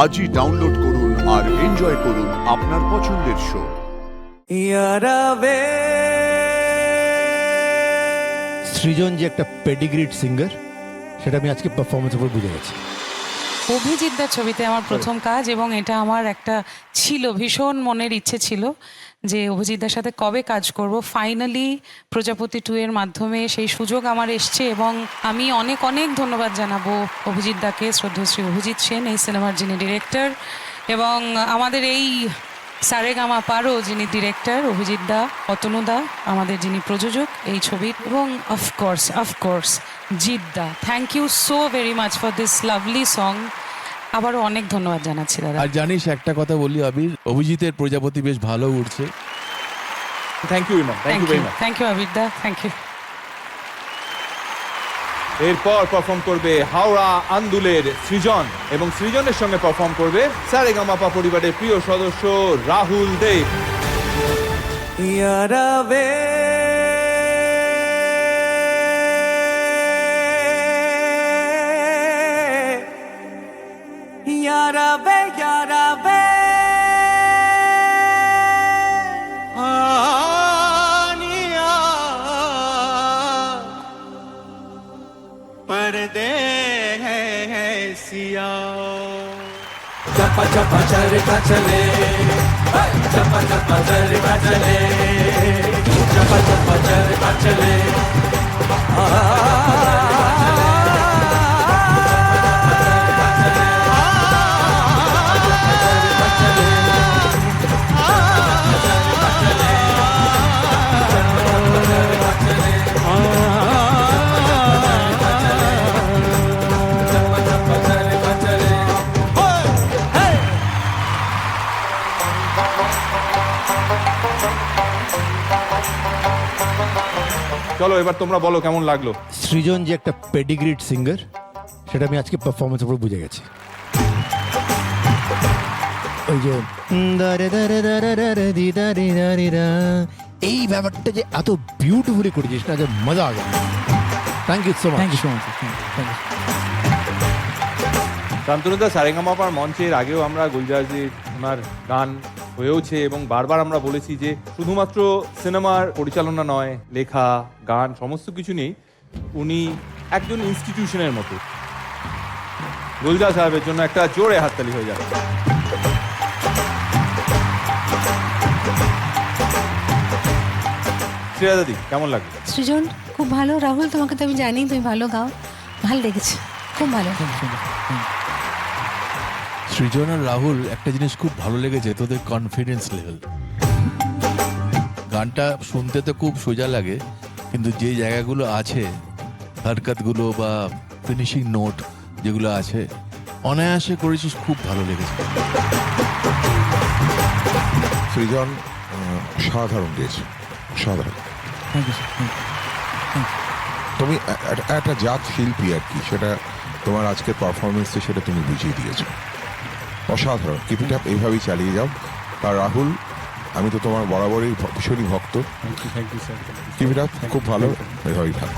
আজই ডাউনলোড করুন আর এনজয় করুন আপনার পছন্দের শো। সৃজন যে একটা পেডিগ্রিড সিঙ্গার সেটা আমি আজকে পারফরমেন্সের উপর বুঝে গেছি। অভিজিৎদার ছবিতে আমার প্রথম কাজ, এবং এটা আমার একটা ছিল ভীষণ মনের ইচ্ছে ছিল যে অভিজিৎদার সাথে কবে কাজ করব। ফাইনালি প্রজাপতি 2 এর মাধ্যমে সেই সুযোগ আমার এসছে, এবং আমি অনেক অনেক ধন্যবাদ জানাবো অভিজিৎদাকে, শ্রদ্ধশ্রী অভিজিৎ সেন, এই সিনেমার যিনি ডিরেক্টর, এবং আমাদের এই সারেগামা পারো যিনি ডিরেক্টর অভিজিৎদা, অতনুদা আমাদের যিনি প্রযোজক এই ছবির, এবং অফকোর্স জিদ্দা। Thank you so very much for this lovely song. আবারও অনেক ধন্যবাদ জানাচ্ছি দাদা। আর জানিস একটা কথা বলি আবির, অভিজিতের প্রজাপতি বেশ ভালো উঠছে। Thank you Imam, thank you very much. Thank you আবিরদা, থ্যাংক ইউ। এরপর পারফর্ম করবে হাওড়া আন্দুলের সৃজন, এবং সৃজনের সঙ্গে পারফর্ম করবে সারেগামাপা পরিবারের প্রিয় সদস্য রাহুল দেব। पर्दे हैं सिया चपा चपा चरका चले, चपा चपा चरका चले, चपा चपा चरका चले। চলো এবার তোমরা বলো কেমন লাগলো। সৃজন যে একটা পেডিগ্রিড সিঙ্গার সেটা আমি আজকে পারফরমেন্সের উপর বুঝে গেছি। ওই যে এই ব্যাপারটা যে এত বিউটিফুলি করেছিস না, যে মজা আ গেল। Thank you so much. Thank you so much. শান্তনুদা, সারেগামাপার মঞ্চের আগেও আমরা গুলজারজির ওনার গান হয়েওছে, এবং বারবার আমরা বলেছি যে শুধুমাত্র সিনেমার পরিচালনা নয়, লেখা, গান সমস্ত কিছু নেই, উনি একজন ইনস্টিটিউশনের মতো। গুলজার সাহেবের জন্য একটা জোরে হাততালি হয়ে যাবে। শ্রেয়া দাদি, কেমন লাগলো? সৃজন খুব ভালো। রাহুল, তোমাকে তো আমি জানি তুমি ভালো গাও, ভালো লেগেছে, খুব ভালো। সৃজন আর রাহুল, একটা জিনিস খুব ভালো লেগেছে তোদের কনফিডেন্স লেভেল। গানটা শুনতে তো খুব সোজা লাগে, কিন্তু যে জায়গাগুলো আছে, হরকতগুলো বা ফিনিশিং নোট যেগুলো আছে, অনায়াসে করেছিস, খুব ভালো লেগেছে। সৃজন সাধারণ দিয়েছে, সাধারণ। তুমি একটা জাত শিল্পী আর কি, সেটা তোমার আজকের পারফরমেন্সে সেটা তুমি বুঝিয়ে দিয়েছো। অসাধারণ, কিপ ইট আপ, এইভাবেই চালিয়ে যাও। আর রাহুল, আমি তো তোমার বরাবরই ভীষণই ভক্ত। কিপ ইট আপ, খুব ভালো, এভাবেই থাকো।